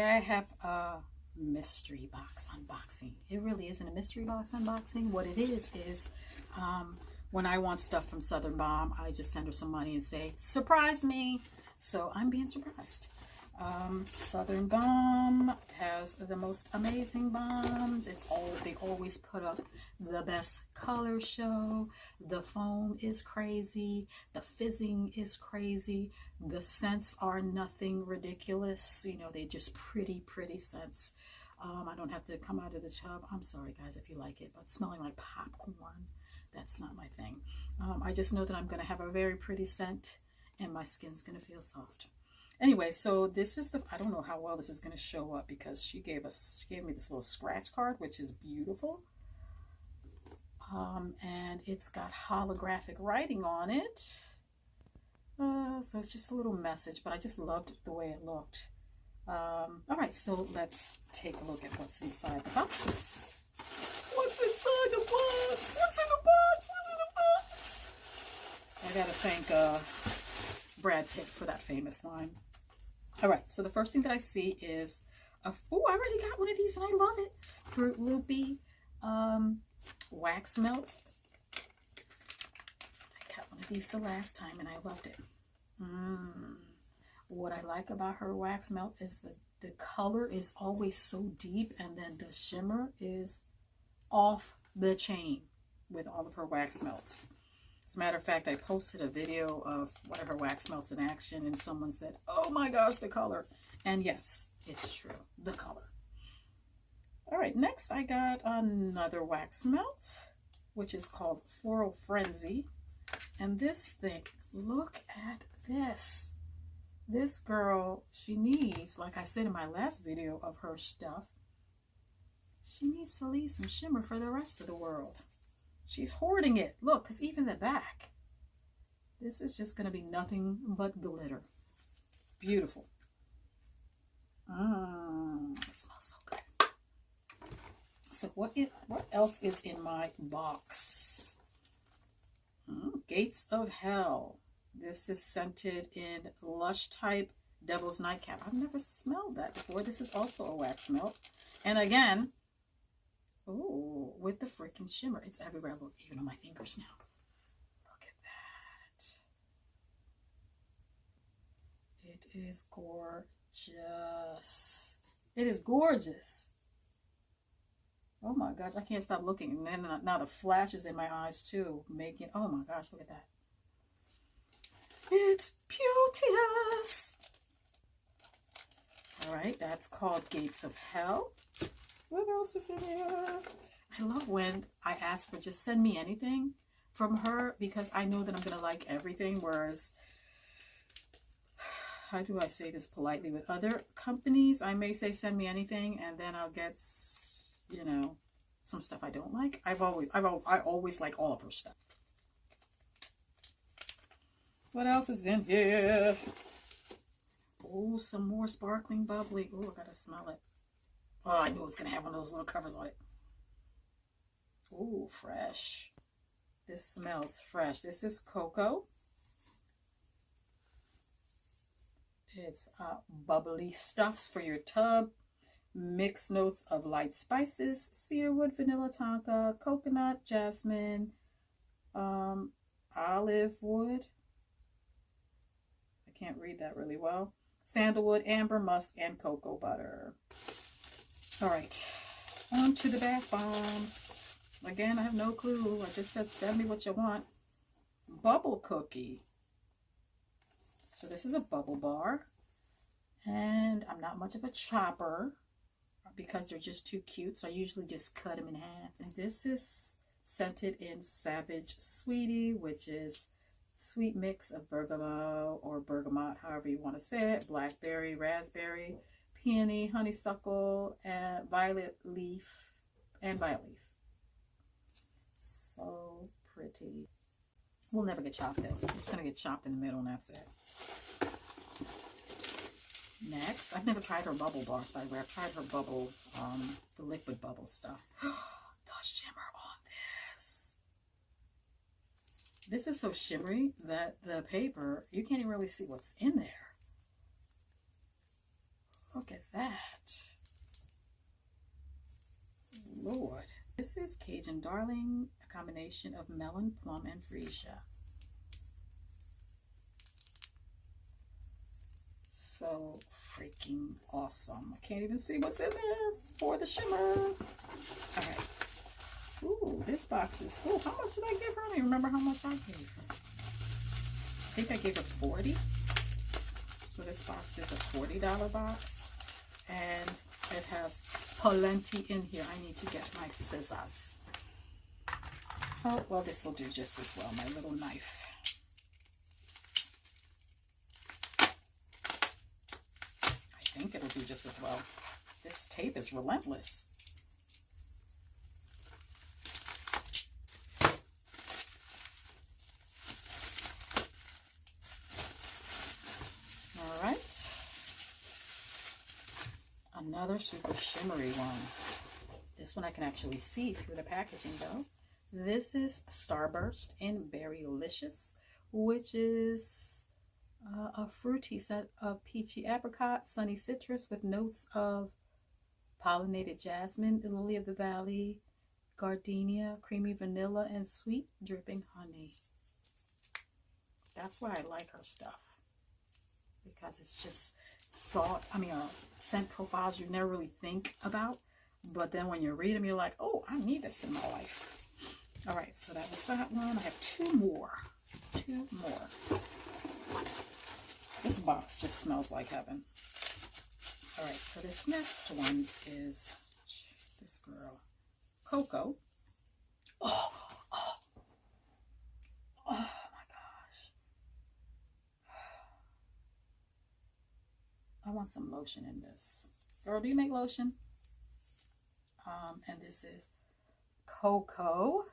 Today I have a mystery box unboxing. It really isn't a mystery box unboxing. What it is when I want stuff from Southern Bomb, I just send her some money and say, surprise me. So I'm being surprised. Southern Bomb has the most amazing bombs. They always put up the best color show. The foam is crazy. The fizzing is crazy. The scents are nothing ridiculous. You know, they're just pretty scents. I don't have to come out of the tub. I'm sorry guys if you like it, but smelling like popcorn, that's not my thing. I just know that I'm going to have a very pretty scent and my skin's going to feel soft. Anyway, so this is I don't know how well this is going to show up because she gave me this little scratch card, which is beautiful. And it's got holographic writing on it. So it's just a little message, but I just loved the way it looked. All right, so let's take a look at what's inside the box. What's inside the box? What's in the box? What's in the box? I gotta thank Brad Pitt for that famous line. All right, so the first thing that I see is oh, I already got one of these and I love it. Fruit Loopy wax melt. I got one of these the last time and I loved it. What I like about her wax melt is the color is always so deep, and then the shimmer is off the chain with all of her wax melts. As a matter of fact, I posted a video of one of her wax melts in action and someone said, oh my gosh, the color. And yes, it's true, the color. All right, next I got another wax melt, which is called Floral Frenzy. And this thing, look at this. This girl, she needs, like I said in my last video of her stuff, she needs to leave some shimmer for the rest of the world. She's hoarding it. Look, because even the back, this is just going to be nothing but glitter. Beautiful. It smells so good. So what else is in my box? Gates of Hell. This is scented in Lush Type Devil's Nightcap. I've never smelled that before. This is also a wax melt. And again, ooh, with the freaking shimmer. It's everywhere. Look, even on my fingers now. Look at that. It is gorgeous. It is gorgeous. Oh my gosh, I can't stop looking. And then now the flash is in my eyes too, making, oh my gosh, look at that. It's beauteous. All right, that's called Gates of Hell. What else is in here? I love when I ask for just send me anything from her because I know that I'm going to like everything. Whereas, how do I say this politely? With other companies, I may say send me anything and then I'll get, you know, some stuff I don't like. I always like all of her stuff. What else is in here? Oh, some more sparkling bubbly. Oh, I gotta smell it. Oh, I knew it was gonna have one of those little covers on it. Oh, fresh. This smells fresh. This is cocoa. It's bubbly stuffs for your tub. Mixed notes of light spices, cedarwood, vanilla tonka, coconut, jasmine, olive wood. I can't read that really well. Sandalwood, amber, musk, and cocoa butter. All right, on to the bath bombs. Again, I have no clue. I just said send me what you want. Bubble cookie. So this is a bubble bar. And I'm not much of a chopper because they're just too cute. So I usually just cut them in half. And this is scented in Savage Sweetie, which is sweet mix of bergamot or bergamot, however you want to say it, blackberry, raspberry, peony, honeysuckle, and violet leaf. So pretty. We'll never get chopped though. We're just gonna get chopped in the middle and that's it. Next, I've never tried her bubble bars, by the way. I've tried her bubble, the liquid bubble stuff. The shimmer on this. This is so shimmery that the paper, you can't even really see what's in there. Look at that. Lord. This is Cajun Darling, a combination of melon, plum, and freesia. So freaking awesome. I can't even see what's in there for the shimmer. All right. Ooh, this box is full. How much did I give her? I don't even remember how much I gave her. I think I gave her 40. So this box is a $40 box. And it has plenty in here. I need to get my scissors. Oh, well, this will do just as well. My little knife. I think it'll do just as well. This tape is relentless. All right. Another super shimmery one. This one I can actually see through the packaging though. This is Starburst in Berrylicious, which is a fruity set of peachy apricot, sunny citrus with notes of pollinated jasmine, lily of the valley, gardenia, creamy vanilla, and sweet dripping honey. That's why I like her stuff, because it's just scent profiles you never really think about, but then when you read them, you're like, oh, I need this in my life. All right, so that was that one. I have two more. This box just smells like heaven. All right, so this next one is this girl, Coco. Oh my gosh. I want some lotion in this. Girl, do you make lotion? And this is Coco.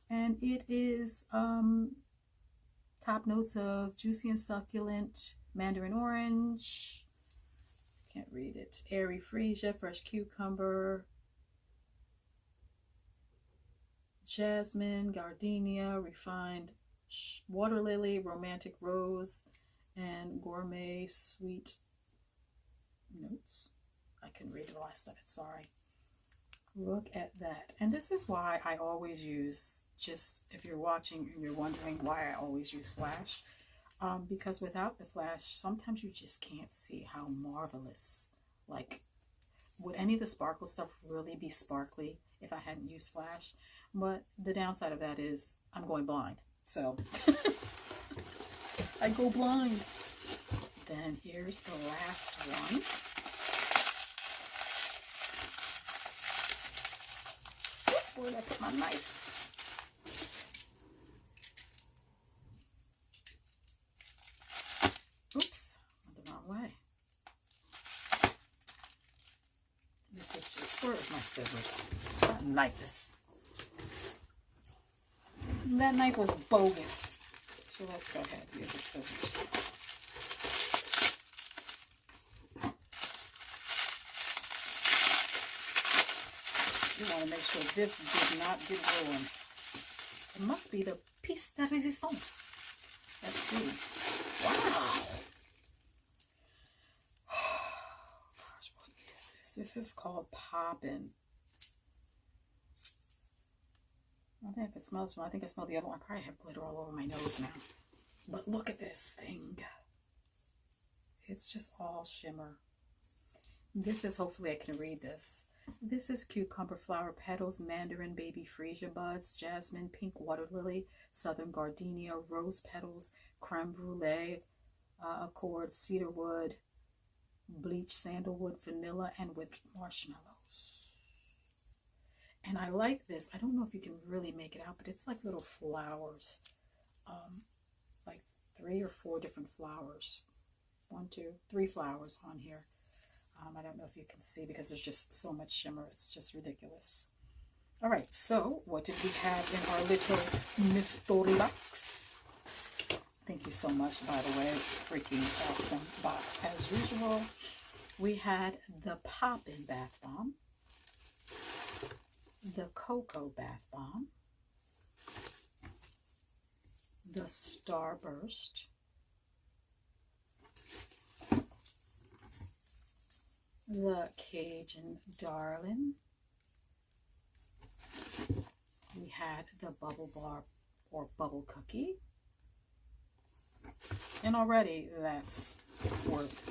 And it is top notes of juicy and succulent mandarin orange. Can't read it. Airy freesia, fresh cucumber, jasmine, gardenia, refined water lily, romantic rose, and gourmet sweet notes. I couldn't read the last of it, sorry. Look at that. And this is why I always use, just if you're watching and you're wondering why I always use flash, because without the flash, sometimes you just can't see how marvelous, like, would any of the sparkle stuff really be sparkly if I hadn't used flash? But the downside of that is I'm going blind. So I go blind. Then here's the last one. Where did I put my knife? Oops, went the wrong way. This is just, where is my scissors? That knife is, that knife was bogus. So let's go ahead and use the scissors. You want to make sure this did not get ruined. It must be the piece de resistance. Let's see. Wow. Oh, gosh, what is this? This is called Poppin'. I think I can smell this one. I think I smell the other one. I probably have glitter all over my nose now. But look at this thing. It's just all shimmer. This is, hopefully I can read this. This is cucumber flower petals, mandarin baby freesia buds, jasmine, pink water lily, southern gardenia, rose petals, creme brulee, accord, cedarwood, bleach sandalwood, vanilla, and whipped marshmallows. And I like this. I don't know if you can really make it out, but it's like little flowers, like 3 or 4 different flowers. 1, 2, 3 flowers on here. I don't know if you can see because there's just so much shimmer. It's just ridiculous. All right, so what did we have in our little mystery box? Thank you so much, by the way. Freaking awesome box as usual. We had the Poppin' Bath Bomb, the Coco Bath Bomb, the Starburst, the Cajun Darling. We had the Bubble Bar or Bubble Cookie. And already that's worth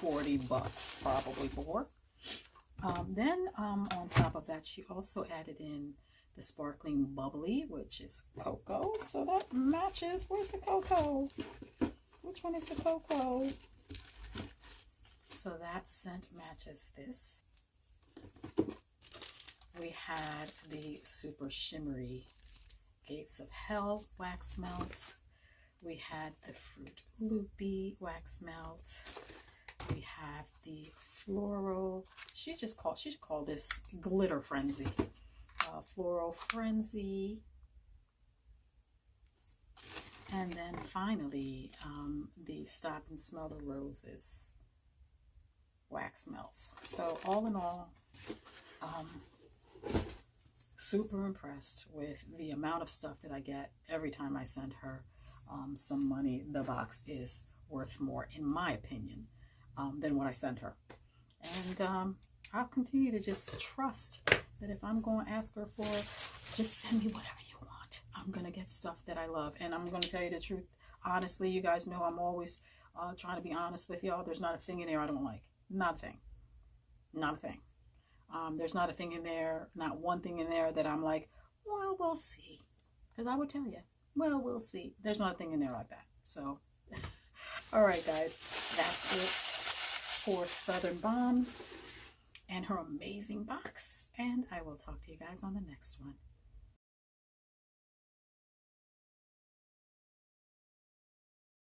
$40 probably for. Then on top of that, she also added in the Sparkling Bubbly, which is cocoa. So that matches. Where's the cocoa? Which one is the cocoa? So that scent matches this. We had the Super Shimmery Gates of Hell wax melt. We had the Fruit Loopy wax melt. We have the Floral. She should call this Glitter Frenzy. Floral Frenzy. And then finally, the Stop and Smell the Roses wax melts. So all in all, super impressed with the amount of stuff that I get every time I send her some money. The box is worth more, in my opinion, than what I send her. And I'll continue to just trust that if I'm going to ask her for, just send me whatever you want. I'm going to get stuff that I love. And I'm going to tell you the truth. Honestly, you guys know I'm always trying to be honest with y'all. There's not a thing in there I don't like. Not a thing. Not a thing. There's not a thing in there, not one thing in there that I'm like, well, we'll see. Because I would tell you, well, we'll see. There's not a thing in there like that. So, all right, guys. That's it for Southern Bomb and her amazing box. And I will talk to you guys on the next one.